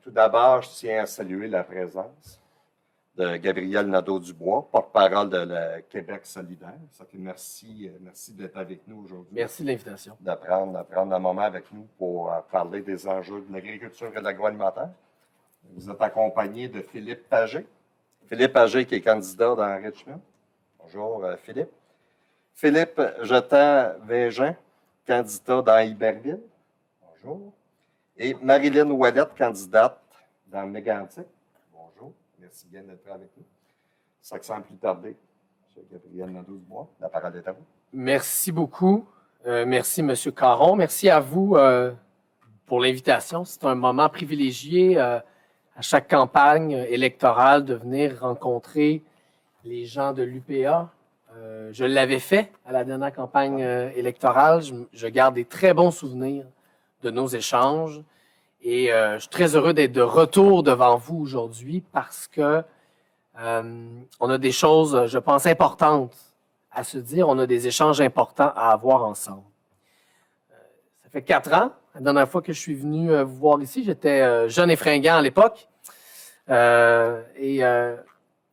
Tout d'abord, je tiens à saluer la présence de Gabriel Nadeau-Dubois, porte-parole de la Québec solidaire. Ça fait merci d'être avec nous aujourd'hui. Merci de l'invitation. De prendre un moment avec nous pour parler des enjeux de l'agriculture et de l'agroalimentaire. Vous êtes accompagné de Philippe Pagé. Philippe Pagé qui est candidat dans Richmond. Bonjour Philippe. Philippe Jetan-Végin, candidat dans Iberville. Bonjour. Et Marilyn Ouellette, candidate dans Mégantic. Bonjour. Merci bien d'être avec nous. Sans plus tarder, M. Gabriel Nadeau-Dubois, la parole est à vous. Merci beaucoup. Merci, M. Caron. Merci à vous pour l'invitation. C'est un moment privilégié à chaque campagne électorale de venir rencontrer les gens de l'UPA. Je l'avais fait à la dernière campagne électorale. Je garde des très bons souvenirs de nos échanges. Et je suis très heureux d'être de retour devant vous aujourd'hui parce que on a des choses, je pense, importantes à se dire. On a des échanges importants à avoir ensemble. Ça fait 4 ans, la dernière fois que je suis venu vous voir ici. J'étais jeune et fringant à l'époque.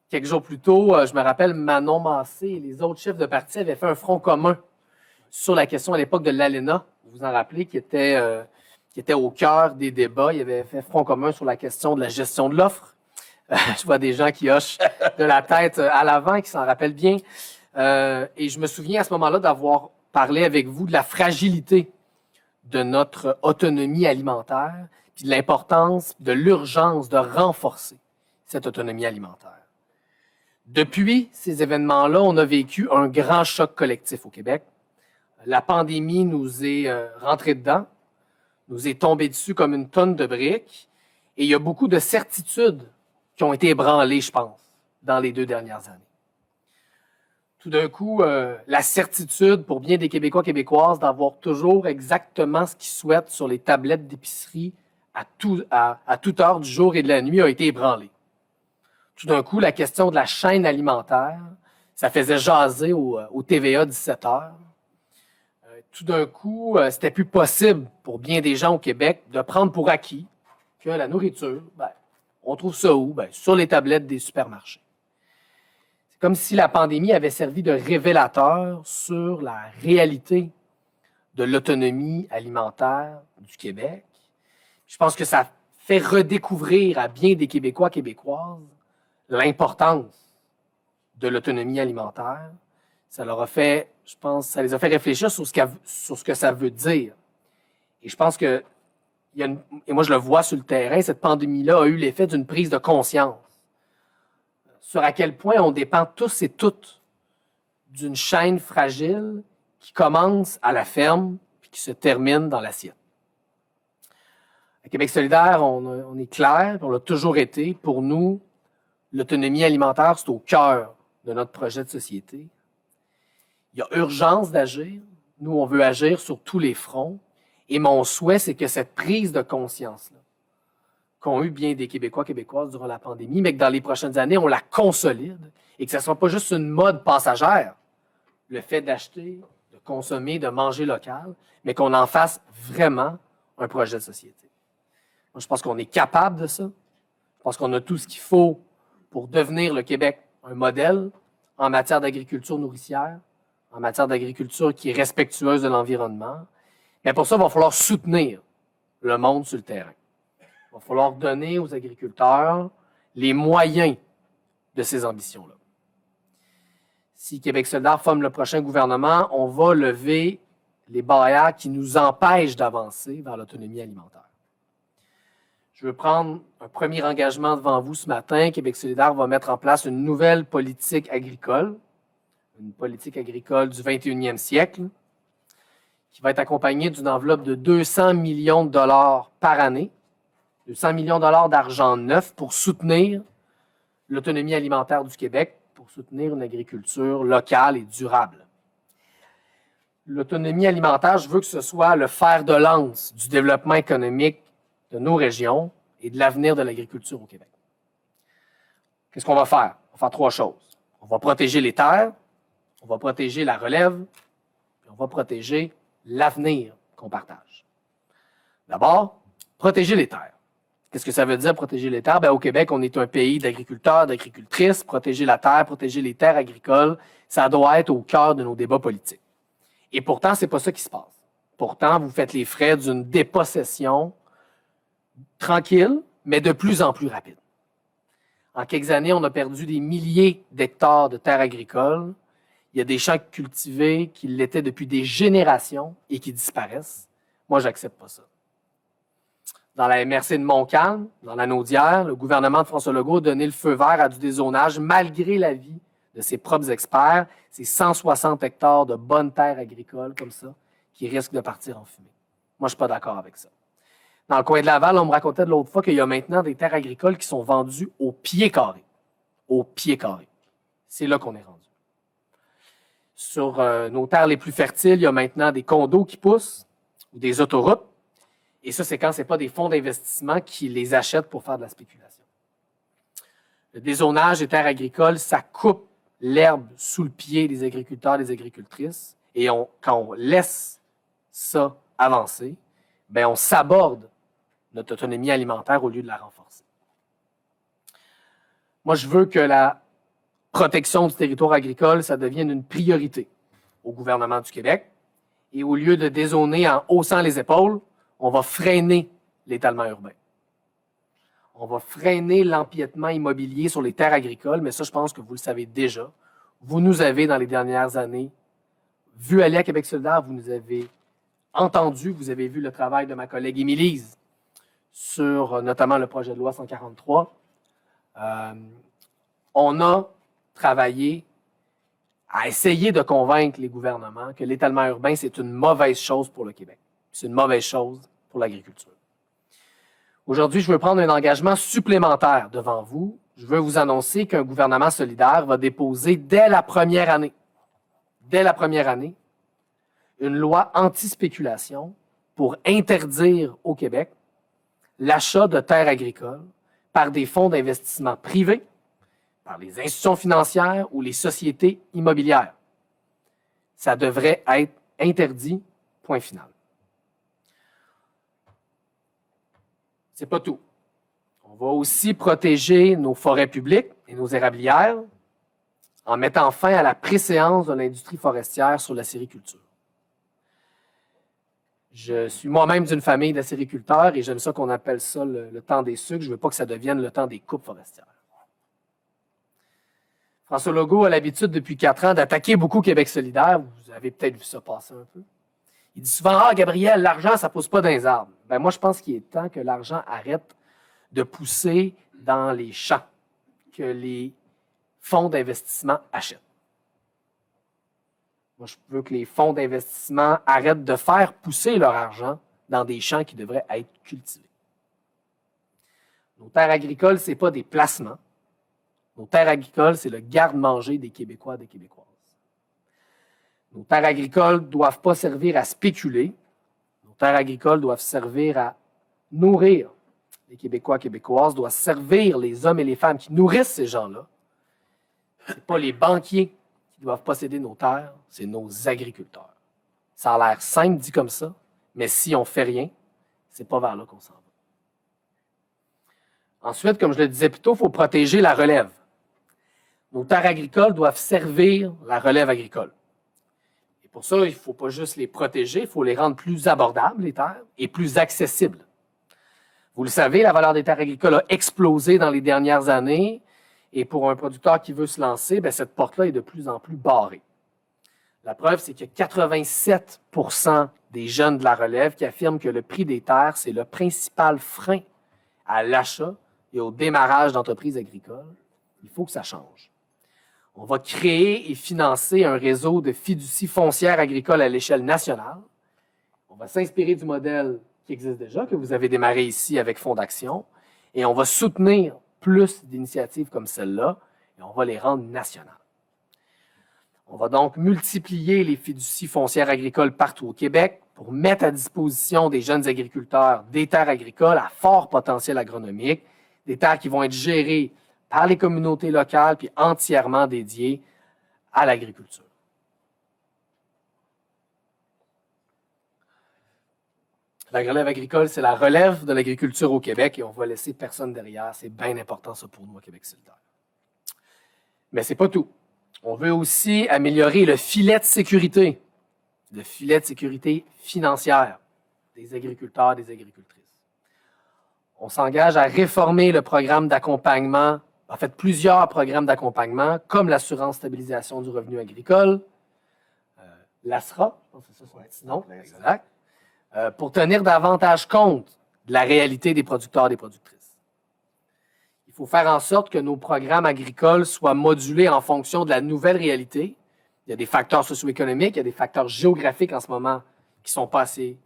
Quelques jours plus tôt, je me rappelle, Manon Massé et les autres chefs de parti avaient fait un front commun sur la question à l'époque de l'ALENA. Vous vous en rappelez, qui était au cœur des débats. Il avait fait front commun sur la question de la gestion de l'offre. Je vois des gens qui hochent de la tête à l'avant, qui s'en rappellent bien. Et je me souviens à ce moment-là d'avoir parlé avec vous de la fragilité de notre autonomie alimentaire, puis de l'importance, de l'urgence de renforcer cette autonomie alimentaire. Depuis ces événements-là, on a vécu un grand choc collectif au Québec. La pandémie nous est rentrée dedans, nous est tombée dessus comme une tonne de briques, et il y a beaucoup de certitudes qui ont été ébranlées, je pense, dans les 2 dernières années. Tout d'un coup, la certitude pour bien des Québécois, Québécoises d'avoir toujours exactement ce qu'ils souhaitent sur les tablettes d'épicerie à toute heure du jour et de la nuit a été ébranlée. Tout d'un coup, la question de la chaîne alimentaire, ça faisait jaser au TVA 17h. Tout d'un coup, c'était plus possible pour bien des gens au Québec de prendre pour acquis que la nourriture, on trouve ça où? Sur les tablettes des supermarchés. C'est comme si la pandémie avait servi de révélateur sur la réalité de l'autonomie alimentaire du Québec. Je pense que ça fait redécouvrir à bien des Québécois, Québécoises l'importance de l'autonomie alimentaire. Ça leur a fait, je pense, ça les a fait réfléchir sur ce que ça veut dire. Et je pense que, et moi je le vois sur le terrain, cette pandémie-là a eu l'effet d'une prise de conscience sur à quel point on dépend tous et toutes d'une chaîne fragile qui commence à la ferme puis qui se termine dans l'assiette. À Québec solidaire, on est clair, on l'a toujours été. Pour nous, l'autonomie alimentaire, c'est au cœur de notre projet de société. Il y a urgence d'agir. Nous, on veut agir sur tous les fronts. Et mon souhait, c'est que cette prise de conscience-là, qu'ont eu bien des Québécois, Québécoises durant la pandémie, mais que dans les prochaines années, on la consolide et que ce ne soit pas juste une mode passagère, le fait d'acheter, de consommer, de manger local, mais qu'on en fasse vraiment un projet de société. Moi, je pense qu'on est capable de ça. Je pense qu'on a tout ce qu'il faut pour devenir le Québec un modèle en matière d'agriculture nourricière, en matière d'agriculture qui est respectueuse de l'environnement. Mais pour ça, il va falloir soutenir le monde sur le terrain. Il va falloir donner aux agriculteurs les moyens de ces ambitions-là. Si Québec solidaire forme le prochain gouvernement, on va lever les barrières qui nous empêchent d'avancer vers l'autonomie alimentaire. Je veux prendre un premier engagement devant vous ce matin. Québec solidaire va mettre en place une nouvelle politique agricole, une politique agricole du 21e siècle, qui va être accompagnée d'une enveloppe de 200 millions de dollars par année, 200 millions de dollars d'argent neuf pour soutenir l'autonomie alimentaire du Québec, pour soutenir une agriculture locale et durable. L'autonomie alimentaire, je veux que ce soit le fer de lance du développement économique de nos régions et de l'avenir de l'agriculture au Québec. Qu'est-ce qu'on va faire? On va faire 3 choses. On va protéger les terres, on va protéger la relève, et on va protéger l'avenir qu'on partage. D'abord, protéger les terres. Qu'est-ce que ça veut dire, protéger les terres? Bien, au Québec, on est un pays d'agriculteurs, d'agricultrices. Protéger la terre, protéger les terres agricoles, ça doit être au cœur de nos débats politiques. Et pourtant, ce n'est pas ça qui se passe. Pourtant, vous faites les frais d'une dépossession tranquille, mais de plus en plus rapide. En quelques années, on a perdu des milliers d'hectares de terres agricoles. Il y a des champs cultivés qui l'étaient depuis des générations et qui disparaissent. Moi, j'accepte pas ça. Dans la MRC de Montcalm, dans la Naudière, le gouvernement de François Legault a donné le feu vert à du dézonage malgré l'avis de ses propres experts. C'est 160 hectares de bonnes terres agricoles comme ça qui risquent de partir en fumée. Moi, je ne suis pas d'accord avec ça. Dans le coin de Laval, on me racontait de l'autre fois qu'il y a maintenant des terres agricoles qui sont vendues au pied carré. Au pied carré. C'est là qu'on est rendu. Sur nos terres les plus fertiles, il y a maintenant des condos qui poussent ou des autoroutes. Et ça, c'est quand ce n'est pas des fonds d'investissement qui les achètent pour faire de la spéculation. Le dézonage des terres agricoles, ça coupe l'herbe sous le pied des agriculteurs et des agricultrices. Et quand on laisse ça avancer, bien, on s'aborde notre autonomie alimentaire au lieu de la renforcer. Moi, je veux que la protection du territoire agricole, ça devienne une priorité au gouvernement du Québec. Et au lieu de dézoner en haussant les épaules, on va freiner l'étalement urbain. On va freiner l'empiètement immobilier sur les terres agricoles, mais ça, je pense que vous le savez déjà. Vous nous avez, dans les dernières années, vu aller à Québec solidaire, vous nous avez entendu, vous avez vu le travail de ma collègue Émilise sur notamment le projet de loi 143. On a travaillé à essayer de convaincre les gouvernements que l'étalement urbain, c'est une mauvaise chose pour le Québec. C'est une mauvaise chose pour l'agriculture. Aujourd'hui, je veux prendre un engagement supplémentaire devant vous. Je veux vous annoncer qu'un gouvernement solidaire va déposer dès la première année, une loi anti-spéculation pour interdire au Québec l'achat de terres agricoles par des fonds d'investissement privés, par les institutions financières ou les sociétés immobilières. Ça devrait être interdit, point final. C'est pas tout. On va aussi protéger nos forêts publiques et nos érablières en mettant fin à la préséance de l'industrie forestière sur la sériculture. Je suis moi-même d'une famille d'acériculteurs et j'aime ça qu'on appelle ça le temps des sucres. Je ne veux pas que ça devienne le temps des coupes forestières. François Legault a l'habitude depuis 4 ans d'attaquer beaucoup Québec solidaire. Vous avez peut-être vu ça passer un peu. Il dit souvent « Ah, Gabriel, l'argent, ça ne pousse pas dans les arbres. » Ben, moi, je pense qu'il est temps que l'argent arrête de pousser dans les champs que les fonds d'investissement achètent. Moi, je veux que les fonds d'investissement arrêtent de faire pousser leur argent dans des champs qui devraient être cultivés. Nos terres agricoles, ce n'est pas des placements. Nos terres agricoles, c'est le garde-manger des Québécois et des Québécoises. Nos terres agricoles ne doivent pas servir à spéculer. Nos terres agricoles doivent servir à nourrir les Québécois et Québécoises, doivent servir les hommes et les femmes qui nourrissent ces gens-là. Ce n'est pas les banquiers qui doivent posséder nos terres, c'est nos agriculteurs. Ça a l'air simple dit comme ça, mais si on ne fait rien, ce n'est pas vers là qu'on s'en va. Ensuite, comme je le disais plus tôt, il faut protéger la relève. Nos terres agricoles doivent servir la relève agricole. Et pour ça, il ne faut pas juste les protéger, il faut les rendre plus abordables, les terres, et plus accessibles. Vous le savez, la valeur des terres agricoles a explosé dans les dernières années, et pour un producteur qui veut se lancer, bien, cette porte-là est de plus en plus barrée. La preuve, c'est que 87 % des jeunes de la relève qui affirment que le prix des terres, c'est le principal frein à l'achat et au démarrage d'entreprises agricoles. Il faut que ça change. On va créer et financer un réseau de fiducies foncières agricoles à l'échelle nationale. On va s'inspirer du modèle qui existe déjà, que vous avez démarré ici avec Fonds d'action, et on va soutenir plus d'initiatives comme celle-là, et on va les rendre nationales. On va donc multiplier les fiducies foncières agricoles partout au Québec pour mettre à disposition des jeunes agriculteurs des terres agricoles à fort potentiel agronomique, des terres qui vont être gérées par les communautés locales puis entièrement dédiées à l'agriculture. La relève agricole, c'est la relève de l'agriculture au Québec et on va laisser personne derrière. C'est bien important, ça, pour nous, à Québec solidaire. Mais c'est pas tout. On veut aussi améliorer le filet de sécurité financière des agriculteurs, des agricultrices. On s'engage à réformer le programme d'accompagnement, en fait, plusieurs programmes d'accompagnement, comme l'assurance stabilisation du revenu agricole, l'ASRA, je pense que c'est ça son petit nom, exact, pour tenir davantage compte de la réalité des producteurs et des productrices. Il faut faire en sorte que nos programmes agricoles soient modulés en fonction de la nouvelle réalité. Il y a des facteurs socio-économiques, il y a des facteurs géographiques en ce moment qui ne sont pas assez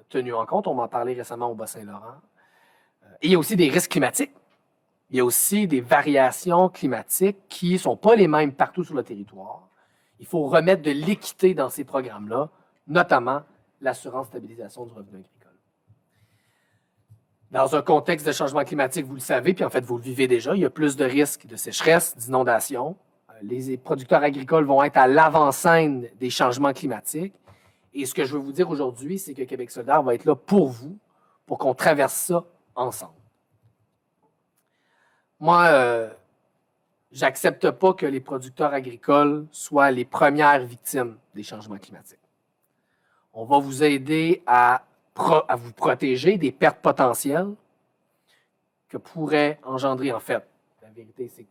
tenus en compte. On m'en parlait récemment au Bas-Saint-Laurent. Et il y a aussi des risques climatiques. Il y a aussi des variations climatiques qui ne sont pas les mêmes partout sur le territoire. Il faut remettre de l'équité dans ces programmes-là, notamment l'assurance stabilisation du revenu agricole. Dans un contexte de changement climatique, vous le savez, puis en fait, vous le vivez déjà, il y a plus de risques de sécheresse, d'inondation. Les producteurs agricoles vont être à l'avant-scène des changements climatiques. Et ce que je veux vous dire aujourd'hui, c'est que Québec solidaire va être là pour vous, pour qu'on traverse ça ensemble. Moi, j'accepte pas que les producteurs agricoles soient les premières victimes des changements climatiques. On va vous aider à vous protéger des pertes potentielles que pourraient engendrer, en fait, la vérité, c'est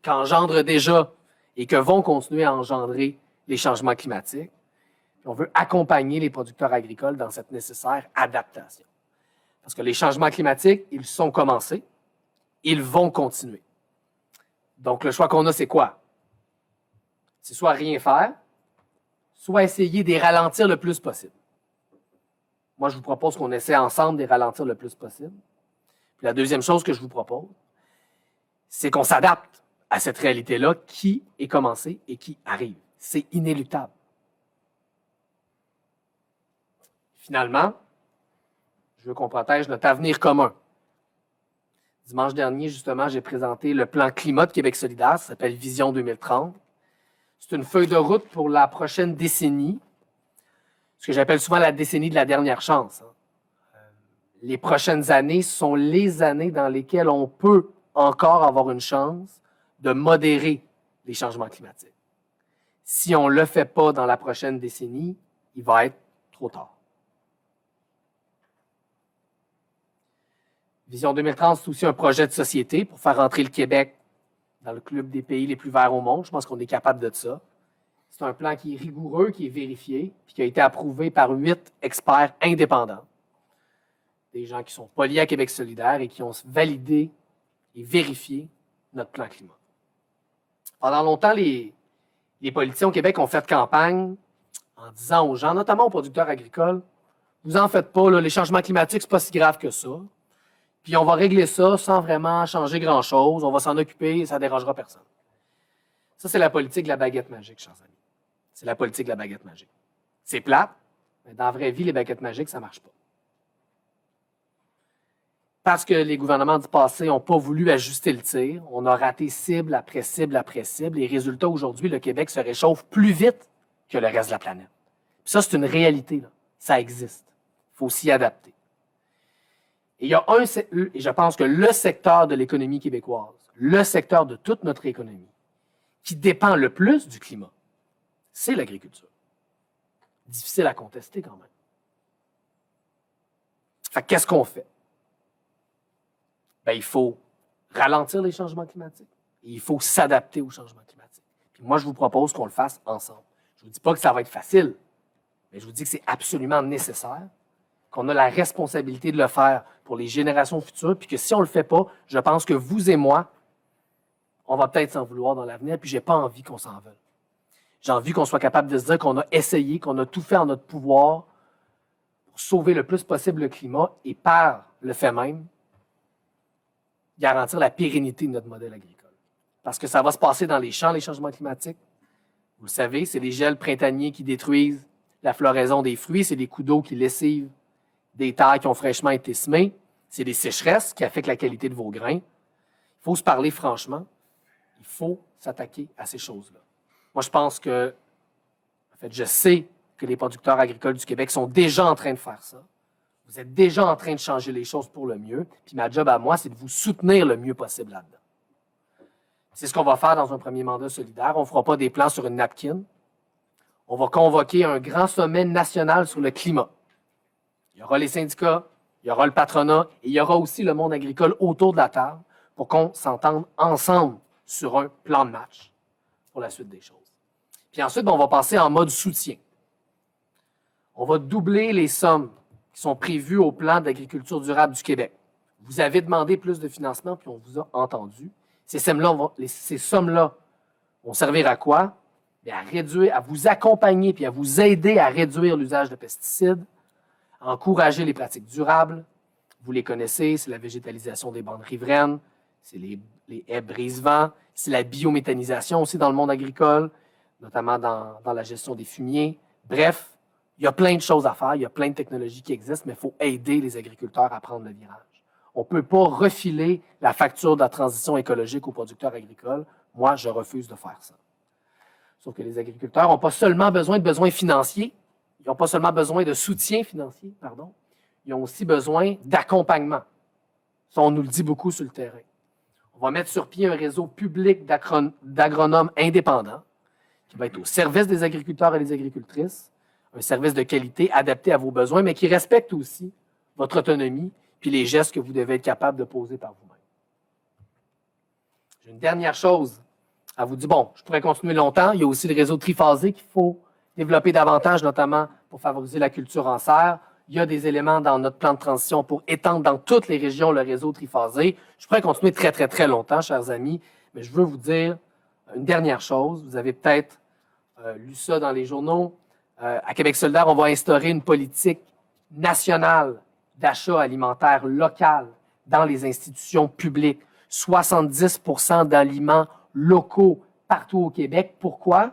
qu'engendrent déjà et que vont continuer à engendrer les changements climatiques. Puis on veut accompagner les producteurs agricoles dans cette nécessaire adaptation. Parce que les changements climatiques, ils sont commencés, ils vont continuer. Donc, le choix qu'on a, c'est quoi? C'est soit rien faire, soit essayer de les ralentir le plus possible. Moi, je vous propose qu'on essaie ensemble de les ralentir le plus possible. Puis la deuxième chose que je vous propose, c'est qu'on s'adapte à cette réalité-là qui est commencée et qui arrive. C'est inéluctable. Finalement, je veux qu'on protège notre avenir commun. Dimanche dernier, justement, j'ai présenté le plan climat de Québec solidaire, ça s'appelle Vision 2030. C'est une feuille de route pour la prochaine décennie, ce que j'appelle souvent la décennie de la dernière chance. Les prochaines années sont les années dans lesquelles on peut encore avoir une chance de modérer les changements climatiques. Si on ne le fait pas dans la prochaine décennie, il va être trop tard. Vision 2030, c'est aussi un projet de société pour faire entrer le Québec dans le club des pays les plus verts au monde. Je pense qu'on est capable de ça. C'est un plan qui est rigoureux, qui est vérifié, puis qui a été approuvé par 8 experts indépendants. Des gens qui sont pas liés à Québec solidaire et qui ont validé et vérifié notre plan climat. Pendant longtemps, les politiciens au Québec ont fait campagne en disant aux gens, notamment aux producteurs agricoles, vous en faites pas, là, les changements climatiques, c'est pas si grave que ça. Puis on va régler ça sans vraiment changer grand-chose. On va s'en occuper et ça ne dérangera personne. Ça, c'est la politique de la baguette magique, chers amis. C'est la politique de la baguette magique. C'est plate, mais dans la vraie vie, les baguettes magiques, ça ne marche pas. Parce que les gouvernements du passé n'ont pas voulu ajuster le tir, on a raté cible après cible après cible. Les résultats, aujourd'hui, le Québec se réchauffe plus vite que le reste de la planète. Puis ça, c'est une réalité, là. Ça existe. Il faut s'y adapter. Et il y a et je pense que le secteur de l'économie québécoise, le secteur de toute notre économie, qui dépend le plus du climat, c'est l'agriculture. Difficile à contester quand même. Fait qu'est-ce qu'on fait? Bien, il faut ralentir les changements climatiques et il faut s'adapter aux changements climatiques. Puis moi, je vous propose qu'on le fasse ensemble. Je ne vous dis pas que ça va être facile, mais je vous dis que c'est absolument nécessaire, qu'on a la responsabilité de le faire pour les générations futures, puis que si on ne le fait pas, je pense que vous et moi, on va peut-être s'en vouloir dans l'avenir, puis je n'ai pas envie qu'on s'en veuille. J'ai envie qu'on soit capable de se dire qu'on a essayé, qu'on a tout fait en notre pouvoir pour sauver le plus possible le climat et par le fait même, garantir la pérennité de notre modèle agricole. Parce que ça va se passer dans les champs, les changements climatiques. Vous le savez, c'est les gels printaniers qui détruisent la floraison des fruits, c'est des coups d'eau qui lessivent des terres qui ont fraîchement été semées, c'est des sécheresses qui affectent la qualité de vos grains. Il faut se parler franchement. Il faut s'attaquer à ces choses-là. Moi, je pense que, en fait, je sais que les producteurs agricoles du Québec sont déjà en train de faire ça. Vous êtes déjà en train de changer les choses pour le mieux. Puis ma job à moi, c'est de vous soutenir le mieux possible là-dedans. C'est ce qu'on va faire dans un premier mandat solidaire. On ne fera pas des plans sur une napkin. On va convoquer un grand sommet national sur le climat. Il y aura les syndicats, il y aura le patronat et il y aura aussi le monde agricole autour de la table pour qu'on s'entende ensemble sur un plan de match pour la suite des choses. Puis ensuite, on va passer en mode soutien. On va doubler les sommes qui sont prévues au plan d'agriculture durable du Québec. Vous avez demandé plus de financement, puis on vous a entendu. Ces sommes-là vont servir à quoi? Bien, à réduire, à vous accompagner puis à vous aider à réduire l'usage de pesticides, à encourager les pratiques durables. Vous les connaissez, c'est la végétalisation des bandes riveraines, c'est les haies brise-vent, c'est la biométhanisation aussi dans le monde agricole, notamment dans la gestion des fumiers. Bref, il y a plein de choses à faire, il y a plein de technologies qui existent, mais il faut aider les agriculteurs à prendre le virage. On ne peut pas refiler la facture de la transition écologique aux producteurs agricoles. Moi, je refuse de faire ça. Sauf que les agriculteurs n'ont pas seulement besoin de besoins financiers, ils n'ont pas seulement besoin de soutien financier, pardon, ils ont aussi besoin d'accompagnement. Ça, on nous le dit beaucoup sur le terrain. On va mettre sur pied un réseau public d'agronomes indépendants qui va être au service des agriculteurs et des agricultrices, un service de qualité adapté à vos besoins, mais qui respecte aussi votre autonomie puis les gestes que vous devez être capable de poser par vous-même. J'ai une dernière chose à vous dire. Bon, je pourrais continuer longtemps. Il y a aussi le réseau triphasé qu'il faut développer davantage, notamment pour favoriser la culture en serre. Il y a des éléments dans notre plan de transition pour étendre dans toutes les régions le réseau triphasé. Je pourrais continuer très, très, très longtemps, chers amis, mais je veux vous dire une dernière chose. Vous avez peut-être lu ça dans les journaux. À Québec solidaire, on va instaurer une politique nationale d'achat alimentaire local dans les institutions publiques. 70 % d'aliments locaux partout au Québec. Pourquoi?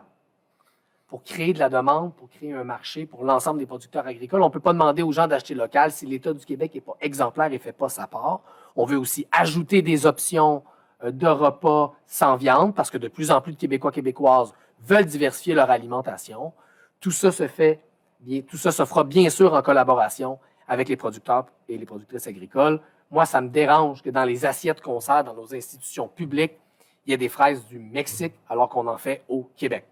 Pour créer de la demande, pour créer un marché pour l'ensemble des producteurs agricoles. On ne peut pas demander aux gens d'acheter local si l'État du Québec n'est pas exemplaire et ne fait pas sa part. On veut aussi ajouter des options de repas sans viande parce que de plus en plus de Québécois, Québécoises veulent diversifier leur alimentation. Tout ça se fera bien sûr en collaboration avec les producteurs et les productrices agricoles. Moi, ça me dérange que dans les assiettes qu'on sert dans nos institutions publiques, il y ait des fraises du Mexique alors qu'on en fait au Québec.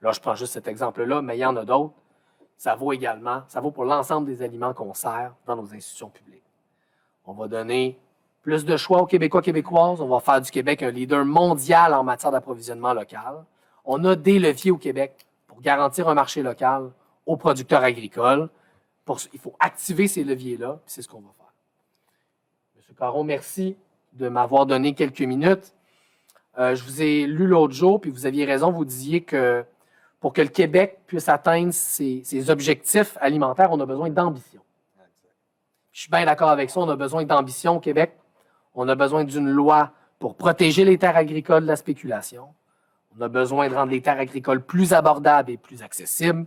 Là, je prends juste cet exemple-là, mais il y en a d'autres. Ça vaut pour l'ensemble des aliments qu'on sert dans nos institutions publiques. On va donner plus de choix aux Québécois, Québécoises. On va faire du Québec un leader mondial en matière d'approvisionnement local. On a des leviers au Québec pour garantir un marché local aux producteurs agricoles. Il faut activer ces leviers-là, puis c'est ce qu'on va faire. M. Caron, merci de m'avoir donné quelques minutes. Je vous ai lu l'autre jour, puis vous aviez raison, vous disiez que pour que le Québec puisse atteindre ses objectifs alimentaires, on a besoin d'ambition. Je suis bien d'accord avec ça, on a besoin d'ambition au Québec. On a besoin d'une loi pour protéger les terres agricoles de la spéculation. On a besoin de rendre les terres agricoles plus abordables et plus accessibles.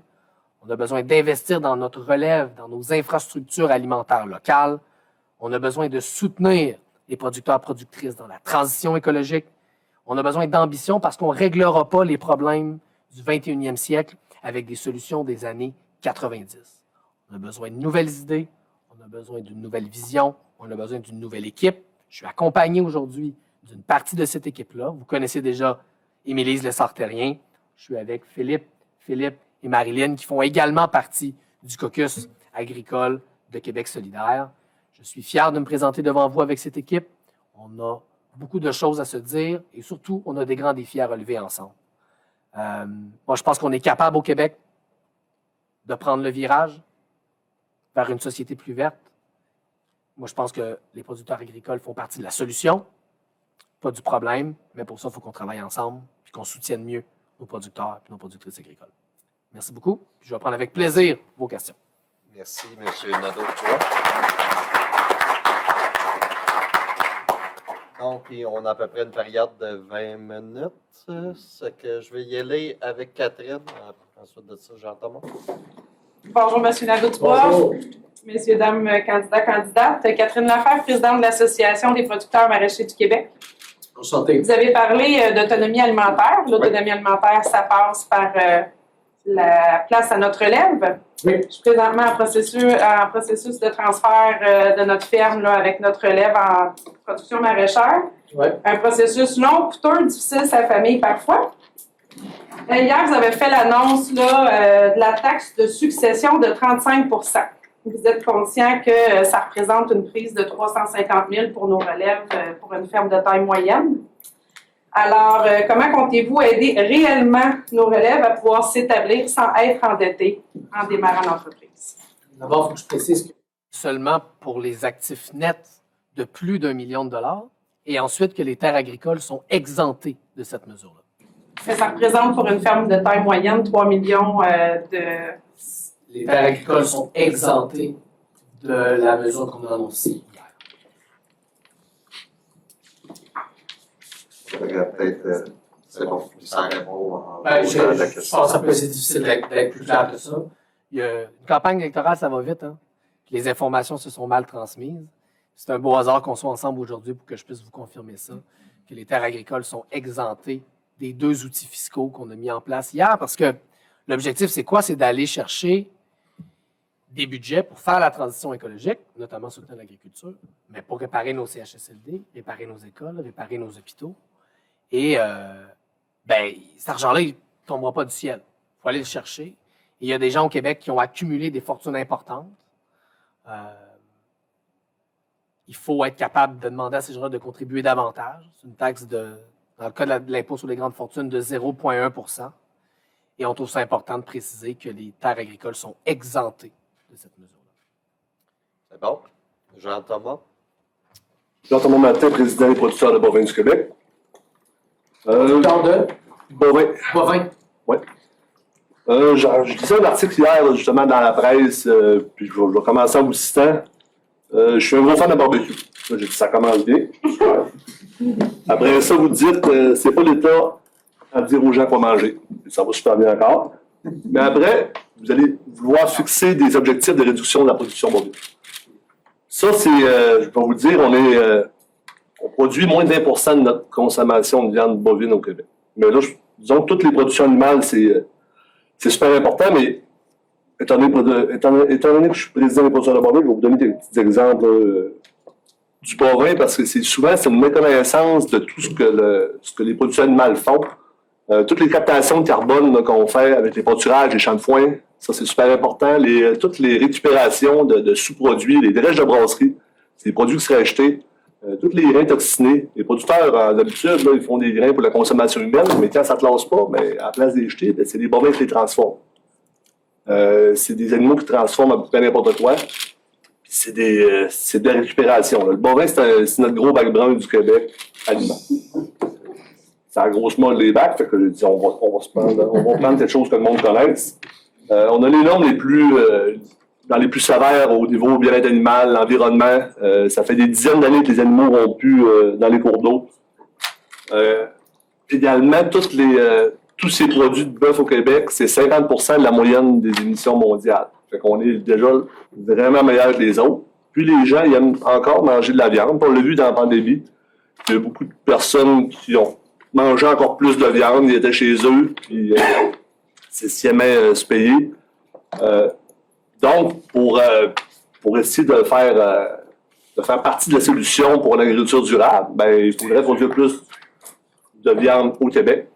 On a besoin d'investir dans notre relève, dans nos infrastructures alimentaires locales. On a besoin de soutenir les producteurs et productrices dans la transition écologique. On a besoin d'ambition parce qu'on ne réglera pas les problèmes du 21e siècle avec des solutions des années 90. On a besoin de nouvelles idées, on a besoin d'une nouvelle vision, on a besoin d'une nouvelle équipe. Je suis accompagné aujourd'hui d'une partie de cette équipe-là. Vous connaissez déjà Émilise Lessard-Terrien. Je suis avec Philippe et Marilyn qui font également partie du caucus agricole de Québec solidaire. Je suis fier de me présenter devant vous avec cette équipe. On a beaucoup de choses à se dire et surtout, on a des grands défis à relever ensemble. Moi, je pense qu'on est capable au Québec de prendre le virage vers une société plus verte. Moi, je pense que les producteurs agricoles font partie de la solution, pas du problème, mais pour ça, il faut qu'on travaille ensemble et qu'on soutienne mieux nos producteurs et nos productrices agricoles. Merci beaucoup. Puis je vais prendre avec plaisir vos questions. Merci, M. Nadeau-Dubois. Donc, on a à peu près une période de 20 minutes. C'est que je vais y aller avec Catherine. Ensuite de ça, Jean-Thomas. Bonjour, M. Nadeau-Dubois. Messieurs, dames, candidats, candidates. Catherine Lefebvre, présidente de l'Association des producteurs maraîchers du Québec. Enchanté. Vous avez parlé d'autonomie alimentaire. L'autonomie alimentaire, ça passe par la place à notre relève. Oui. Je suis présentement en processus de transfert de notre ferme là, avec notre relève en production maraîchère. Ouais. Un processus long, coûteux, difficile sa famille parfois. Hier, vous avez fait l'annonce là, de la taxe de succession de 35 %. Vous êtes conscient que ça représente une prise de 350 000 pour nos relèves pour une ferme de taille moyenne. Alors, comment comptez-vous aider réellement nos relèves à pouvoir s'établir sans être endettés en démarrant l'entreprise? D'abord, il faut que je précise que seulement pour les actifs nets de plus d'1 million de dollars et ensuite que les terres agricoles sont exemptées de cette mesure-là. Mais ça représente pour une ferme de taille moyenne 3 millions de... Les terres agricoles sont exemptées de la mesure qu'on a annoncée hier. Peut-être, c'est bon, ça répond Je à la pense question. que ça peut être difficile d'être plus clair que ça. Il y a une campagne électorale, ça va vite, hein? Puis les informations se sont mal transmises. C'est un beau hasard qu'on soit ensemble aujourd'hui pour que je puisse vous confirmer ça, que les terres agricoles sont exemptées des 2 outils fiscaux qu'on a mis en place hier, parce que l'objectif, c'est quoi? C'est d'aller chercher des budgets pour faire la transition écologique, notamment soutenir l'agriculture, mais pour réparer nos CHSLD, réparer nos écoles, réparer nos hôpitaux. Et cet argent-là, il ne tombera pas du ciel. Il faut aller le chercher. Et il y a des gens au Québec qui ont accumulé des fortunes importantes. Il faut être capable de demander à ces gens-là de contribuer davantage. C'est une taxe dans le cas de l'impôt sur les grandes fortunes, de 0,1 %. Et on trouve ça important de préciser que les terres agricoles sont exemptées de cette mesure-là. C'est bon. Jean-Thomas? Jean-Thomas Martin, président des producteurs de bovins du Québec. Producteur de Bovins. bovins. Oui. Je lisais un article hier, justement, dans la presse, puis je vais commencer en vous citant. Je suis un gros fan de barbecue. J'ai dit, ça commence bien. Après ça, vous dites, c'est pas l'État à dire aux gens quoi manger. Ça va super bien encore. Mais après, vous allez vouloir fixer des objectifs de réduction de la production bovine. Ça, c'est, je vais vous dire, on produit moins de 20 % de notre consommation de viande bovine au Québec. Mais là, disons que toutes les productions animales, c'est super important, mais étant donné que je suis président des producteurs de bovins, je vais vous donner des petits exemples du bovin, parce que souvent, c'est une méconnaissance de tout ce que les productions animales font. Toutes les captations de carbone qu'on fait avec les pâturages, les champs de foin, ça c'est super important. Toutes les récupérations de sous-produits, les drèches de brasserie, c'est des produits qui seraient achetés. Tous les grains toxinés. Les producteurs, d'habitude, ils font des grains pour la consommation humaine, mais quand ça ne te lance pas, à la place de les jeter, c'est des bovins qui les transforment. C'est des animaux qui transforment à peu près n'importe quoi. C'est de la récupération. Là. Le bovin, c'est notre gros bac brun du Québec aliment. C'est la grosse molle des bacs, fait que je dis on va prendre quelque chose que le monde connaisse. On a les normes dans les plus sévères au niveau bien-être animal, l'environnement. Ça fait des dizaines d'années que les animaux vont plus dans les cours d'eau. Également, tous ces produits de bœuf au Québec, c'est 50 % de la moyenne des émissions mondiales. Fait qu'on est déjà vraiment meilleur que les autres. Puis les gens, ils aiment encore manger de la viande. On l'a vu dans la pandémie. Il y a beaucoup de personnes qui ont mangé encore plus de viande. Ils étaient chez eux, puis s'ils aimaient se payer. Donc, pour essayer de faire partie de la solution pour l'agriculture durable, il faudrait produire plus de viande au Québec.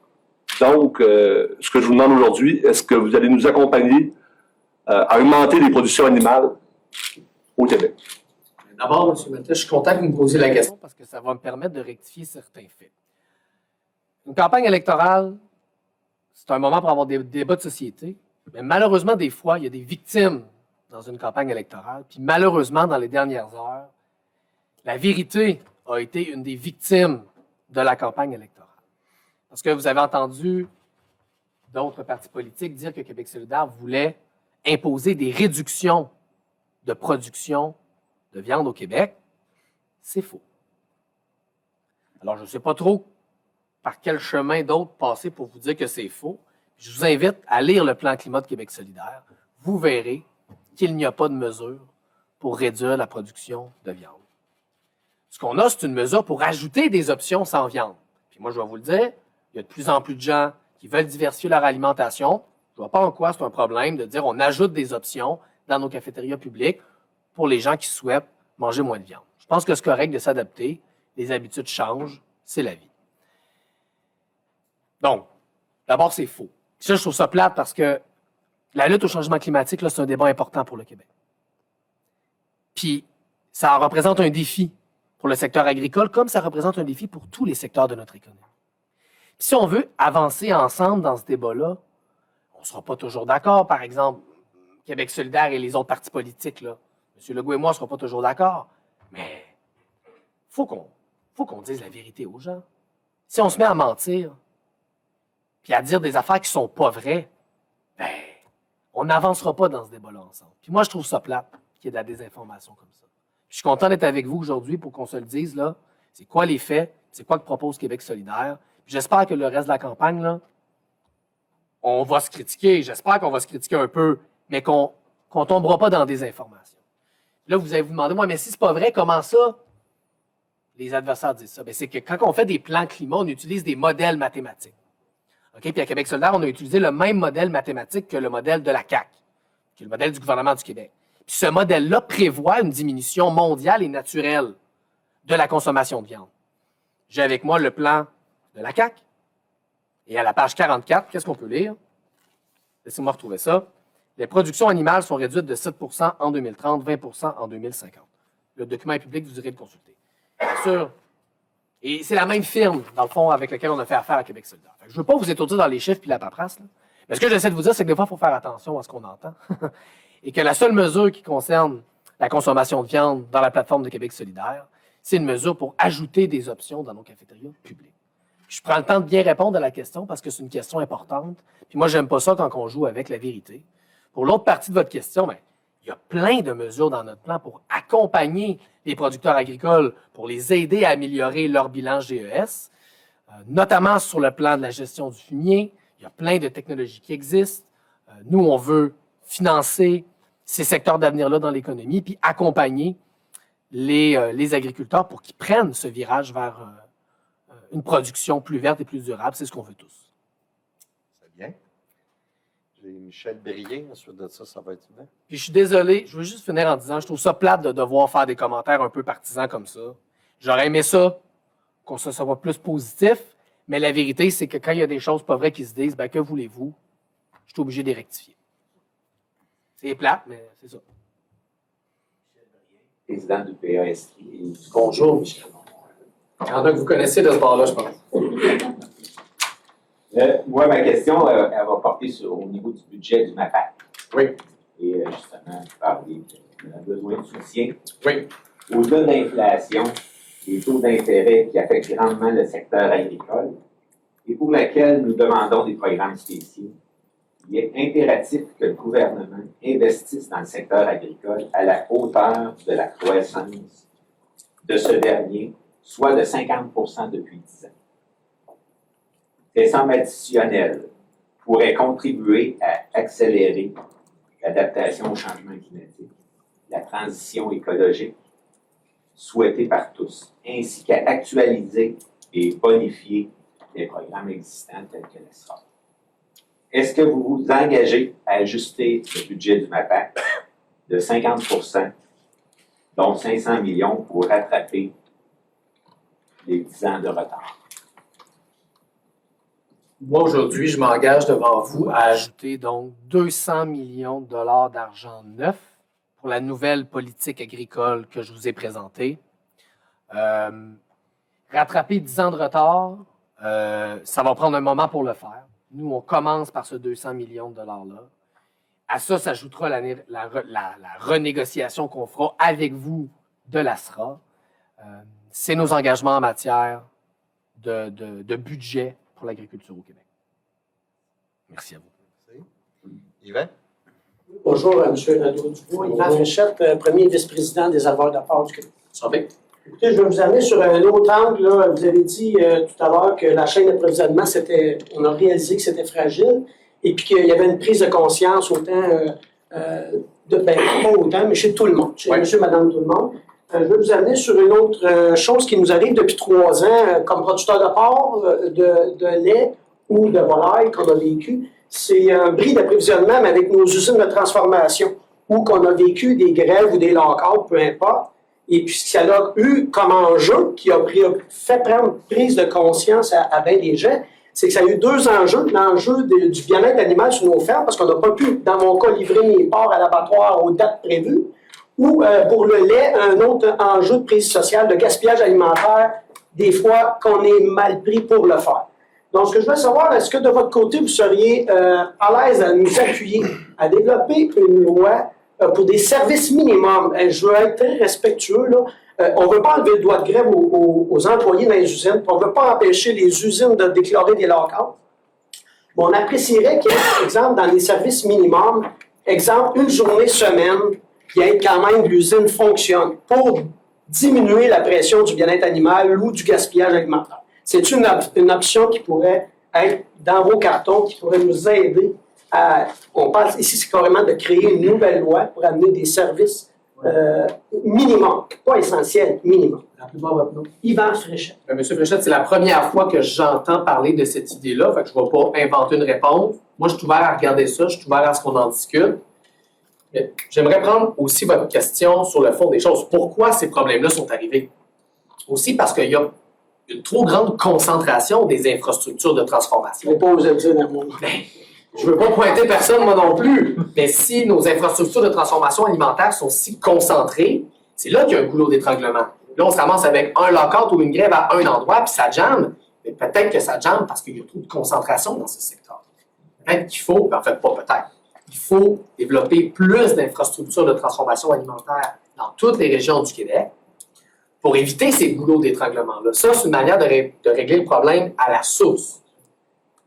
Donc, ce que je vous demande aujourd'hui, est-ce que vous allez nous accompagner à augmenter les productions animales au Québec? D'abord, M. Mathis, je suis content que vous me posiez la question parce que ça va me permettre de rectifier certains faits. Une campagne électorale, c'est un moment pour avoir des débats de société, mais malheureusement, des fois, il y a des victimes dans une campagne électorale. Puis malheureusement, dans les dernières heures, la vérité a été une des victimes de la campagne électorale. Parce que vous avez entendu d'autres partis politiques dire que Québec solidaire voulait imposer des réductions de production de viande au Québec. C'est faux. Alors, je ne sais pas trop par quel chemin d'autre passer pour vous dire que c'est faux. Je vous invite à lire le plan climat de Québec solidaire. Vous verrez qu'il n'y a pas de mesure pour réduire la production de viande. Ce qu'on a, c'est une mesure pour ajouter des options sans viande. Puis moi, je vais vous le dire, il y a de plus en plus de gens qui veulent diversifier leur alimentation. Je Je ne vois pas en quoi c'est un problème de dire on ajoute des options dans nos cafétérias publiques pour les gens qui souhaitent manger moins de viande. Je pense que c'est correct de s'adapter. Les habitudes changent. C'est la vie. Donc, d'abord, c'est faux. Ça, je trouve ça plate parce que la lutte au changement climatique, là, c'est un débat important pour le Québec. Puis, ça représente un défi pour le secteur agricole, comme ça représente un défi pour tous les secteurs de notre économie. Puis, si on veut avancer ensemble dans ce débat-là, on ne sera pas toujours d'accord. Par exemple, Québec solidaire et les autres partis politiques, là, M. Legault et moi, ne serons pas toujours d'accord. Mais il faut qu'on dise la vérité aux gens. Si on se met à mentir, puis à dire des affaires qui ne sont pas vraies, ben, on n'avancera pas dans ce débat-là ensemble. Puis moi, je trouve ça plate qu'il y ait de la désinformation comme ça. Puis je suis content d'être avec vous aujourd'hui pour qu'on se le dise, là. C'est quoi les faits? C'est quoi que propose Québec solidaire? Puis j'espère que le reste de la campagne, là, on va se critiquer. J'espère qu'on va se critiquer un peu, mais qu'on ne tombera pas dans des informations. Là, vous allez vous demander, moi, mais si c'est pas vrai, comment ça? Les adversaires disent ça. Bien, c'est que quand on fait des plans climat, on utilise des modèles mathématiques. OK? Puis à Québec solidaire, on a utilisé le même modèle mathématique que le modèle de la CAQ, qui est le modèle du gouvernement du Québec. Puis ce modèle-là prévoit une diminution mondiale et naturelle de la consommation de viande. J'ai avec moi le plan de la CAQ. Et à la page 44, qu'est-ce qu'on peut lire? Laissez-moi retrouver ça. Les productions animales sont réduites de 7 % en 2030, 20 % en 2050. Le document est public, vous irez le consulter. Bien sûr. Et c'est la même firme, dans le fond, avec laquelle on a fait affaire à Québec solidaire. Je ne veux pas vous étourdir dans les chiffres puis la paperasse. Là. Mais ce que j'essaie de vous dire, c'est que des fois, il faut faire attention à ce qu'on entend. Et que la seule mesure qui concerne la consommation de viande dans la plateforme de Québec solidaire, c'est une mesure pour ajouter des options dans nos cafétérias publiques. Je prends le temps de bien répondre à la question parce que c'est une question importante. Puis moi, j'aime pas ça quand on joue avec la vérité. Pour l'autre partie de votre question, bien, il y a plein de mesures dans notre plan pour accompagner les producteurs agricoles, pour les aider à améliorer leur bilan GES, notamment sur le plan de la gestion du fumier. Il y a plein de technologies qui existent. Nous, on veut financer ces secteurs d'avenir-là dans l'économie, puis accompagner les agriculteurs pour qu'ils prennent ce virage vers une production plus verte et plus durable. C'est ce qu'on veut tous. C'est bien. J'ai Michel Brier, ensuite de ça, ça va être bien. Puis je suis désolé, je veux juste finir en disant, je trouve ça plate de devoir faire des commentaires un peu partisans comme ça. J'aurais aimé ça, qu'on se soit plus positif, mais la vérité, c'est que quand il y a des choses pas vraies qui se disent, ben que voulez-vous? Je suis obligé de les rectifier. C'est plate, mais c'est ça. Président du PASQ. Bonjour, Michel. Il y en a que vous connaissez de ce bord-là, je pense. Moi, ma question, elle va porter au niveau du budget du MAPAC. Oui. Et justement, parler de besoin de soutien. Oui. Au-delà de l'inflation, les taux d'intérêt qui affectent grandement le secteur agricole et pour laquelle nous demandons des programmes spéciaux, il est impératif que le gouvernement investisse dans le secteur agricole à la hauteur de la croissance de ce dernier, soit de 50 % depuis 10 ans. Ces sommes additionnelles pourraient contribuer à accélérer l'adaptation au changement climatique, la transition écologique souhaitée par tous, ainsi qu'à actualiser et bonifier les programmes existants tels que l'ESRA. Est-ce que vous vous engagez à ajuster le budget du MAPAC de 50 %, dont 500 millions pour rattraper les 10 ans de retard? Moi, aujourd'hui, je m'engage devant vous à ajouter donc 200 millions de dollars d'argent neuf pour la nouvelle politique agricole que je vous ai présentée. Rattraper 10 ans de retard, ça va prendre un moment pour le faire. Nous, on commence par ce 200 millions de dollars-là. À ça s'ajoutera la renégociation qu'on fera avec vous de l'ASRA. C'est nos engagements en matière de budget pour l'agriculture au Québec. Merci à vous. Merci. Yvan? Bonjour, M. Nadeau-Dubois. Yvan Fréchette, premier vice-président des éleveurs de porc du Québec. Ça va bien? Écoutez, je vais vous amener sur un autre angle. Là. Vous avez dit tout à l'heure que la chaîne d'approvisionnement, on a réalisé que c'était fragile et puis qu'il y avait une prise de conscience autant, pas autant, mais chez tout le monde, chez monsieur, madame, tout le monde. Je vais vous amener sur une autre chose qui nous arrive depuis 3 ans comme producteur de porc, de lait ou de volaille qu'on a vécu. c'est un bris d'approvisionnement, mais avec nos usines de transformation, où qu'on a vécu des grèves ou des lockouts, peu importe. Et puis, ce qu'elle a eu comme enjeu, qui a fait prendre prise de conscience à bien des gens, c'est que ça a eu deux enjeux. L'enjeu du bien-être animal sur nos fermes, parce qu'on n'a pas pu, dans mon cas, livrer mes porcs à l'abattoir aux dates prévues, ou pour le lait, un autre enjeu de prise sociale, de gaspillage alimentaire, des fois qu'on est mal pris pour le faire. Donc, ce que je veux savoir, est-ce que de votre côté, vous seriez à l'aise à nous appuyer à développer une loi pour des services minimums? Je veux être très respectueux, là. On ne veut pas enlever le droit de grève aux employés dans les usines, on ne veut pas empêcher les usines de déclarer des lockouts. Mais on apprécierait qu'il y ait, exemple, dans les services minimums, exemple, une journée semaine, qui aide quand même que l'usine fonctionne pour diminuer la pression du bien-être animal ou du gaspillage alimentaire. C'est une option qui pourrait être dans vos cartons, qui pourrait nous aider à... On parle ici, c'est carrément de créer une nouvelle loi pour amener des services minimum, pas essentiel, minimum. Rappelez-moi votre nom. Yvan Fréchette. Monsieur Fréchette, c'est la première fois que j'entends parler de cette idée-là, fait que je ne vais pas inventer une réponse. Moi, je suis ouvert à regarder ça, je suis ouvert à ce qu'on en discute. Mais j'aimerais prendre aussi votre question sur le fond des choses. Pourquoi ces problèmes-là sont arrivés? Aussi parce qu'il y a une trop grande concentration des infrastructures de transformation. Je ne vais pas oser le dire dans mon... Je ne veux pas pointer personne, moi non plus, mais si nos infrastructures de transformation alimentaire sont si concentrées, c'est là qu'il y a un goulot d'étranglement. Là, on se ramasse avec un lockout ou une grève à un endroit, puis ça jamme. Mais peut-être que ça jamme parce qu'il y a trop de concentration dans ce secteur. Peut-être qu'il faut, en fait pas peut-être, il faut développer plus d'infrastructures de transformation alimentaire dans toutes les régions du Québec pour éviter ces goulots d'étranglement-là. Ça, c'est une manière de régler le problème à la source.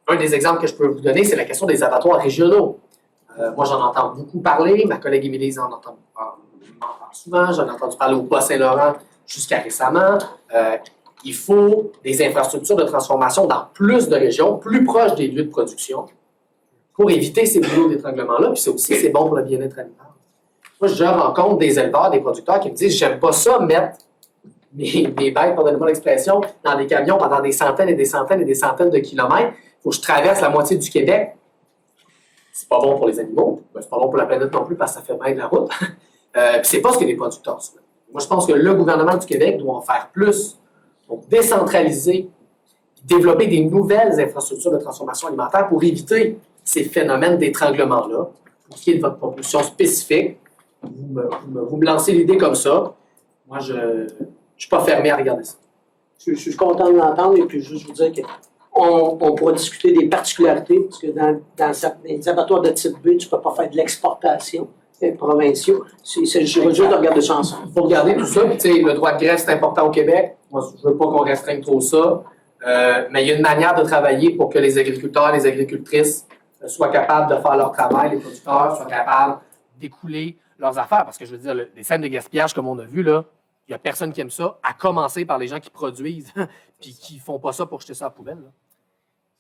Un des exemples que je peux vous donner, c'est la question des abattoirs régionaux. Moi, j'en entends beaucoup parler. Ma collègue Émilie en parle souvent. J'en ai entendu parler au Bas-Saint-Laurent jusqu'à récemment. Il faut des infrastructures de transformation dans plus de régions, plus proches des lieux de production, pour éviter ces boulots d'étranglement-là. Puis c'est bon pour le bien-être animal. Moi, je rencontre des éleveurs, des producteurs qui me disent « J'aime pas ça mettre mes bêtes, pardonnez-moi l'expression, dans des camions pendant des centaines et des centaines et des centaines de kilomètres. Il faut que je traverse la moitié du Québec. C'est pas bon pour les animaux. C'est pas bon pour la planète non plus parce que ça fait mal de la route. Puis c'est pas ce que les producteurs souhaitent. Moi, je pense que le gouvernement du Québec doit en faire plus pour décentraliser, développer des nouvelles infrastructures de transformation alimentaire pour éviter ces phénomènes d'étranglement-là. Pour ce qui est de votre proposition spécifique, vous me lancez l'idée comme ça. Moi, je ne suis pas fermé à regarder ça. Je suis content de l'entendre et puis juste vous dire qu'on pourra discuter des particularités, parce que dans les abattoirs de type B, tu ne peux pas faire de l'exportation provinciaux. C'est juste de regarder ça ensemble. Il faut regarder tout ça. Puis, le droit de grève, c'est important au Québec. Moi, je ne veux pas qu'on restreigne trop ça. Mais il y a une manière de travailler pour que les agriculteurs et les agricultrices soient capables de faire leur travail, les producteurs soient capables d'écouler leurs affaires. Parce que je veux dire, les scènes de gaspillage, comme on a vu, là, il n'y a personne qui aime ça, à commencer par les gens qui produisent puis qui ne font pas ça pour jeter ça à la poubelle. Là.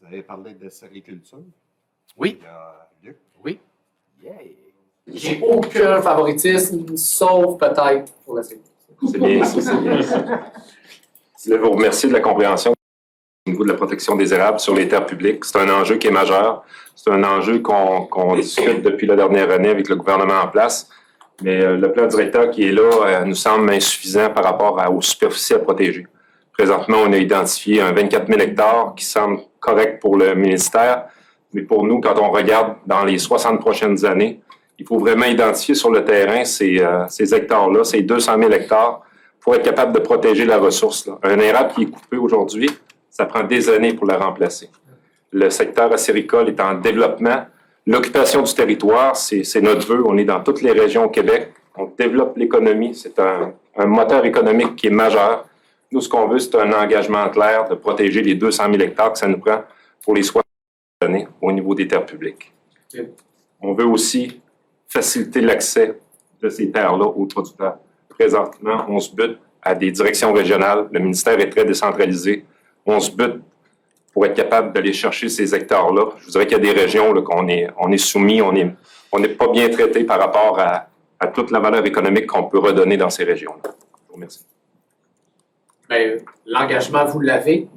Vous avez parlé de sériculture. Oui. Il y a Luc. Oui. Yeah. J'ai aucun favoritisme, sauf peut-être pour la sécurité. C'est bien ça, c'est bien ça. Je voulais vous remercier de la compréhension au niveau de la protection des érables sur les terres publiques. C'est un enjeu qui est majeur. C'est un enjeu qu'on discute depuis la dernière année avec le gouvernement en place. Mais le plan directeur qui est là nous semble insuffisant par rapport aux superficies à protéger. Présentement, on a identifié un 24 000 hectares qui semble correct pour le ministère. Mais pour nous, quand on regarde dans les 60 prochaines années, il faut vraiment identifier sur le terrain ces hectares-là, ces 200 000 hectares, pour être capable de protéger la ressource. Là. Un érable qui est coupé aujourd'hui, ça prend des années pour le remplacer. Le secteur acéricole est en développement. L'occupation du territoire, c'est notre vœu. On est dans toutes les régions au Québec. On développe l'économie. C'est un moteur économique qui est majeur. Nous, ce qu'on veut, c'est un engagement clair de protéger les 200 000 hectares que ça nous prend pour les 60 années au niveau des terres publiques. On veut aussi faciliter l'accès de ces terres-là aux producteurs. Présentement, on se bute à des directions régionales. Le ministère est très décentralisé. On se bute pour être capable d'aller chercher ces hectares-là. Je vous dirais qu'il y a des régions là, qu'on est soumis, on n'est pas bien traité par rapport à toute la valeur économique qu'on peut redonner dans ces régions-là. Je vous remercie. Bien, l'engagement, vous l'avez.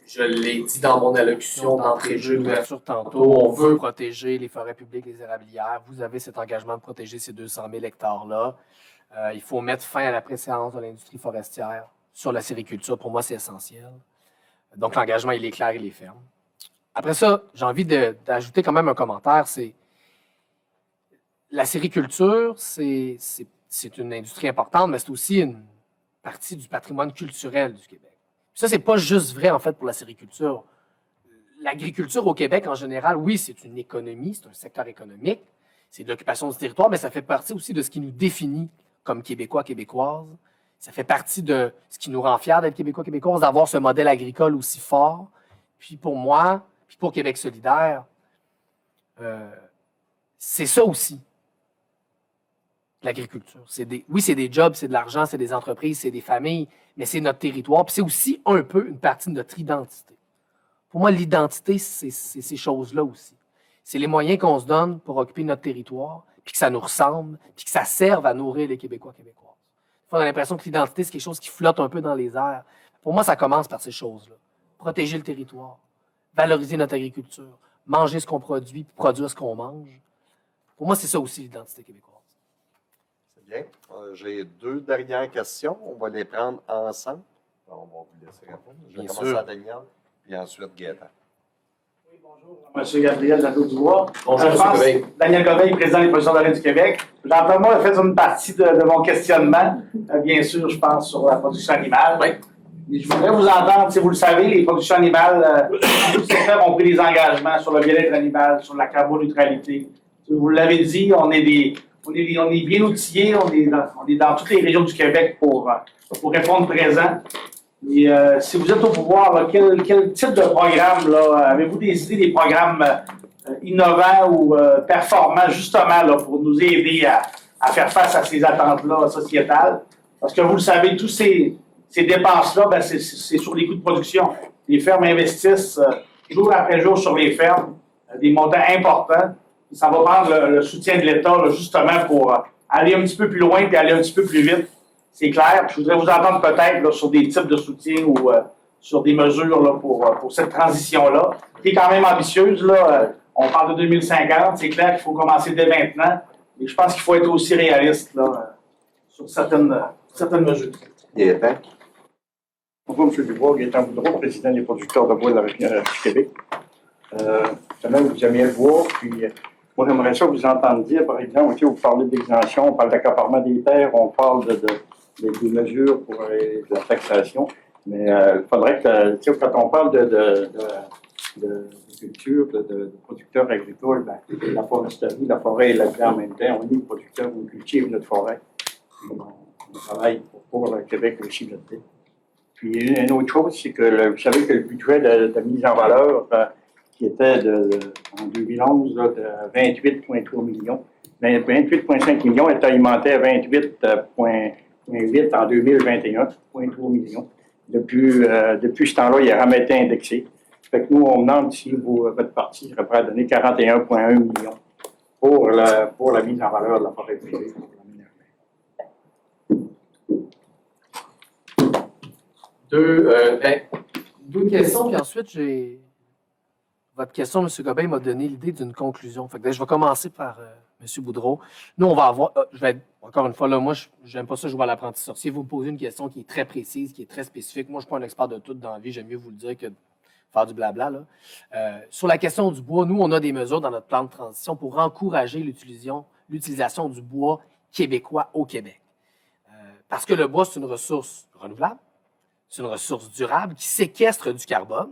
Je l'ai dit dans mon allocution d'entrée de jeu d'ouverture tantôt, on veut protéger les forêts publiques, les érablières. Vous avez cet engagement de protéger ces 200 000 hectares-là. Il faut mettre fin à la préséance de l'industrie forestière sur la sériculture. Pour moi, c'est essentiel. Donc, l'engagement, il est clair, il est ferme. Après ça, j'ai envie d'ajouter quand même un commentaire. C'est la sériculture, c'est une industrie importante, mais c'est aussi une partie du patrimoine culturel du Québec. Puis ça, c'est pas juste vrai, en fait, pour la sériculture. L'agriculture au Québec, en général, oui, c'est une économie, c'est un secteur économique, c'est de l'occupation du territoire, mais ça fait partie aussi de ce qui nous définit comme Québécois, Québécoises. Ça fait partie de ce qui nous rend fiers d'être Québécois, Québécoises, d'avoir ce modèle agricole aussi fort. Puis pour moi, puis pour Québec solidaire, c'est ça aussi, l'agriculture. Oui, c'est des jobs, c'est de l'argent, c'est des entreprises, c'est des familles, mais c'est notre territoire. Puis c'est aussi un peu une partie de notre identité. Pour moi, l'identité, c'est ces choses-là aussi. C'est les moyens qu'on se donne pour occuper notre territoire, puis que ça nous ressemble, puis que ça serve à nourrir les Québécois, Québécoises. On a l'impression que l'identité, c'est quelque chose qui flotte un peu dans les airs. Pour moi, ça commence par ces choses-là. Protéger le territoire, valoriser notre agriculture, manger ce qu'on produit, puis produire ce qu'on mange. Pour moi, c'est ça aussi l'identité québécoise. C'est bien. J'ai 2 dernières questions. On va les prendre ensemble. On va vous laisser répondre. Je vais Bien commencer sûr. à Daniel, puis ensuite Gaëtan. Oui, bonjour. Monsieur Gabriel Nadeau-Dubois. Bonjour, Je pense, M. Gobeil. Daniel Gobeil, président des producteurs de lait du Québec. Jean-Thomas a fait une partie de mon questionnement, bien sûr, je pense, sur la production animale. Oui. Et je voudrais vous entendre, si vous le savez, les productions animales, tous les secteurs ont pris des engagements sur le bien-être animal, sur la carboneutralité. Vous l'avez dit, on est bien outillés, on est dans toutes les régions du Québec pour répondre présent. Et si vous êtes au pouvoir, là, quel type de programme, là, avez-vous décidé des programmes innovants ou performants, justement, là, pour nous aider à faire face à ces attentes-là sociétales? Parce que vous le savez, tous ces dépenses-là, ben, c'est sur les coûts de production. Les fermes investissent jour après jour sur les fermes, des montants importants. Et ça va prendre le soutien de l'État, là, justement, pour aller un petit peu plus loin et aller un petit peu plus vite. C'est clair. Je voudrais vous entendre peut-être là, sur des types de soutien ou sur des mesures là, pour cette transition-là, qui est quand même ambitieuse. Là. On parle de 2050. C'est clair qu'il faut commencer dès maintenant. Mais je pense qu'il faut être aussi réaliste là, sur certaines mesures. Gaëtan. Bonjour, M. Dubois, Gaëtan Boudreau, président des producteurs de bois de la région du Québec. Justement, vous aimez le bois, puis moi, j'aimerais ça vous entendre dire, par exemple, vous parlez d'exemption, on parle d'accaparement des terres, on parle des mesures pour la taxation, mais il faudrait que, quand on parle de culture, de producteurs agricoles, ben, la foresterie, la forêt et la vie en même temps, on est producteurs, on cultive notre forêt. On travaille pour le Québec aussi là-dedans. Puis une autre chose, c'est que vous savez que le budget de mise en valeur, qui était en 2011 là, de 28,3 millions, mais 28,5 millions est alimenté à 28,8 en 2021, 0,3 millions. Depuis ce temps-là, il a jamais été indexé. Fait que nous, on demande si votre parti serait prêt à donner 41,1 millions pour la mise en valeur de la forêt privée. Deux questions, puis ensuite, votre question, M. Gobeil, m'a donné l'idée d'une conclusion. Fait que, je vais commencer par M. Boudreau. Nous, on va avoir... encore une fois, là, moi, je n'aime pas ça jouer à l'apprenti sorcier. Vous me posez une question qui est très précise, qui est très spécifique. Moi, je ne suis pas un expert de tout dans la vie. J'aime mieux vous le dire que de faire du blabla. Là. Sur la question du bois, nous, on a des mesures dans notre plan de transition pour encourager l'utilisation du bois québécois au Québec. Parce que le bois, c'est une ressource renouvelable, c'est une ressource durable qui séquestre du carbone.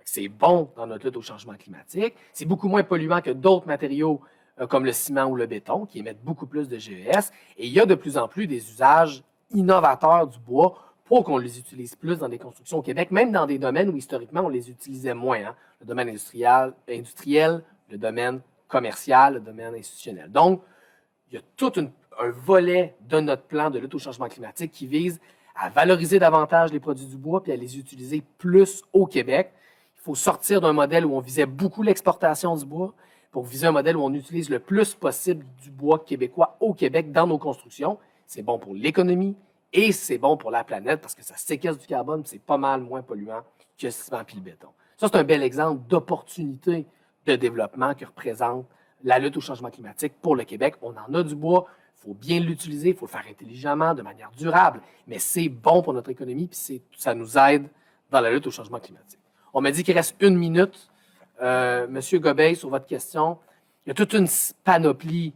C'est bon dans notre lutte au changement climatique. C'est beaucoup moins polluant que d'autres matériaux comme le ciment ou le béton qui émettent beaucoup plus de GES. Et il y a de plus en plus des usages innovateurs du bois pour qu'on les utilise plus dans des constructions au Québec, même dans des domaines où historiquement on les utilisait moins. Hein? Le domaine industriel, le domaine commercial, le domaine institutionnel. Donc, il y a tout un volet de notre plan de lutte au changement climatique qui vise à valoriser davantage les produits du bois puis à les utiliser plus au Québec. Il faut sortir d'un modèle où on visait beaucoup l'exportation du bois pour viser un modèle où on utilise le plus possible du bois québécois au Québec dans nos constructions. C'est bon pour l'économie Et c'est bon pour la planète parce que ça séquestre du carbone, c'est pas mal moins polluant que le ciment puis le béton. Ça, c'est un bel exemple d'opportunité de développement que représente la lutte au changement climatique pour le Québec. On en a du bois, il faut bien l'utiliser, il faut le faire intelligemment, de manière durable, mais c'est bon pour notre économie puis ça nous aide dans la lutte au changement climatique. On m'a dit qu'il reste 1 minute. Monsieur Gobeil, sur votre question, il y a toute une panoplie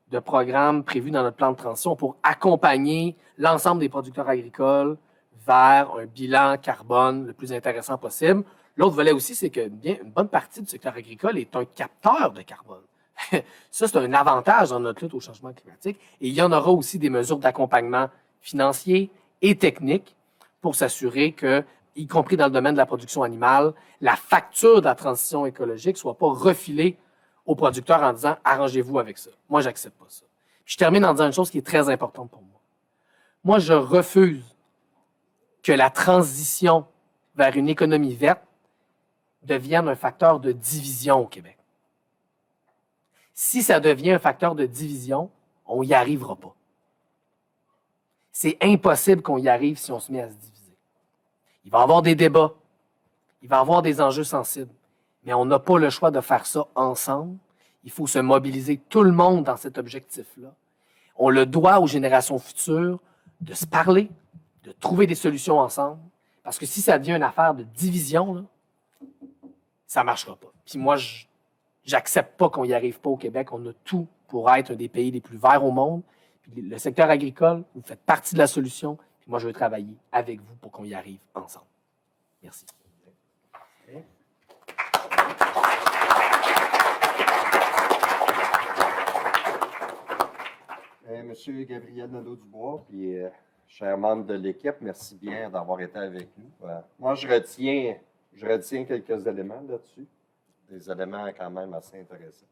de programmes prévus dans notre plan de transition pour accompagner l'ensemble des producteurs agricoles vers un bilan carbone le plus intéressant possible. L'autre volet aussi, c'est que une bonne partie du secteur agricole est un capteur de carbone. Ça, c'est un avantage dans notre lutte au changement climatique. Et il y en aura aussi des mesures d'accompagnement financier et technique pour s'assurer que, y compris dans le domaine de la production animale, la facture de la transition écologique ne soit pas refilée aux producteurs en disant « arrangez-vous avec ça ». Moi, je n'accepte pas ça. Je termine en disant une chose qui est très importante pour moi. Moi, je refuse que la transition vers une économie verte devienne un facteur de division au Québec. Si ça devient un facteur de division, on n'y arrivera pas. C'est impossible qu'on y arrive si on se met à se diviser. Il va y avoir des débats, il va y avoir des enjeux sensibles, mais on n'a pas le choix de faire ça ensemble. Il faut se mobiliser tout le monde dans cet objectif-là. On le doit aux générations futures de se parler, de trouver des solutions ensemble, parce que si ça devient une affaire de division, là, ça ne marchera pas. Puis moi, j'accepte pas qu'on n'y arrive pas au Québec. On a tout pour être un des pays les plus verts au monde. Puis le secteur agricole, vous faites partie de la solution. Puis moi, je veux travailler avec vous pour qu'on y arrive ensemble. Merci. Monsieur Gabriel Nadeau-Dubois, puis chers membres de l'équipe, merci bien d'avoir été avec nous. Moi, je retiens quelques éléments là-dessus, des éléments quand même assez intéressants.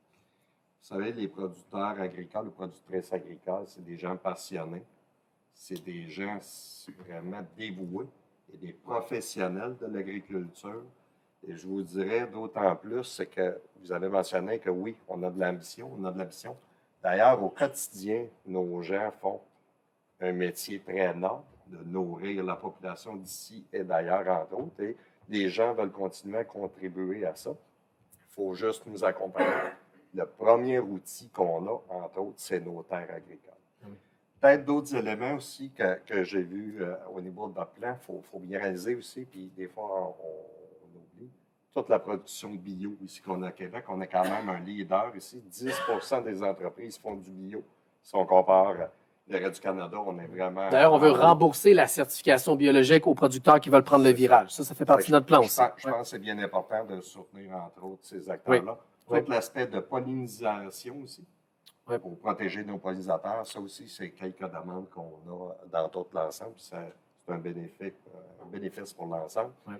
Vous savez, les producteurs agricoles ou productrices agricoles, c'est des gens passionnés, c'est des gens vraiment dévoués et des professionnels de l'agriculture. Et je vous dirais d'autant plus, c'est que vous avez mentionné que oui, on a de l'ambition, D'ailleurs, au quotidien, nos gens font un métier très noble de nourrir la population d'ici et d'ailleurs, entre autres, et les gens veulent continuer à contribuer à ça. Il faut juste nous accompagner. Le premier outil qu'on a, entre autres, c'est nos terres agricoles. Oui. Peut-être d'autres éléments aussi que j'ai vus au niveau de notre plan, il faut bien réaliser aussi, puis des fois, on oublie. Toute la production bio ici qu'on a au Québec, on est quand même un leader ici. 10% des entreprises font du bio. Si on compare le reste du Canada, on est vraiment... D'ailleurs, on veut rembourser la certification biologique aux producteurs qui veulent prendre le virage. Ça fait partie de notre plan aussi. Je pense que c'est bien important de soutenir, entre autres, ces acteurs-là. Oui. Tout l'aspect de pollinisation aussi, pour protéger nos pollinisateurs. Ça aussi, c'est quelques demandes qu'on a dans tout l'ensemble. C'est un bénéfice pour l'ensemble. Oui.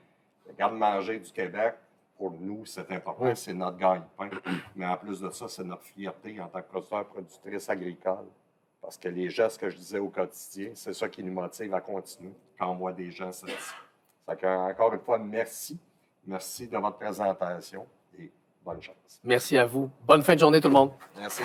Le garde-manger du Québec, pour nous, c'est important. Oui. C'est notre gagne-pain. Mais en plus de ça, c'est notre fierté en tant que producteur, productrice agricole. Parce que les gestes que je disais au quotidien, c'est ça qui nous motive à continuer quand on voit des gens satisfaits. Encore une fois, merci. Merci de votre présentation et bonne chance. Merci à vous. Bonne fin de journée, tout le monde. Merci.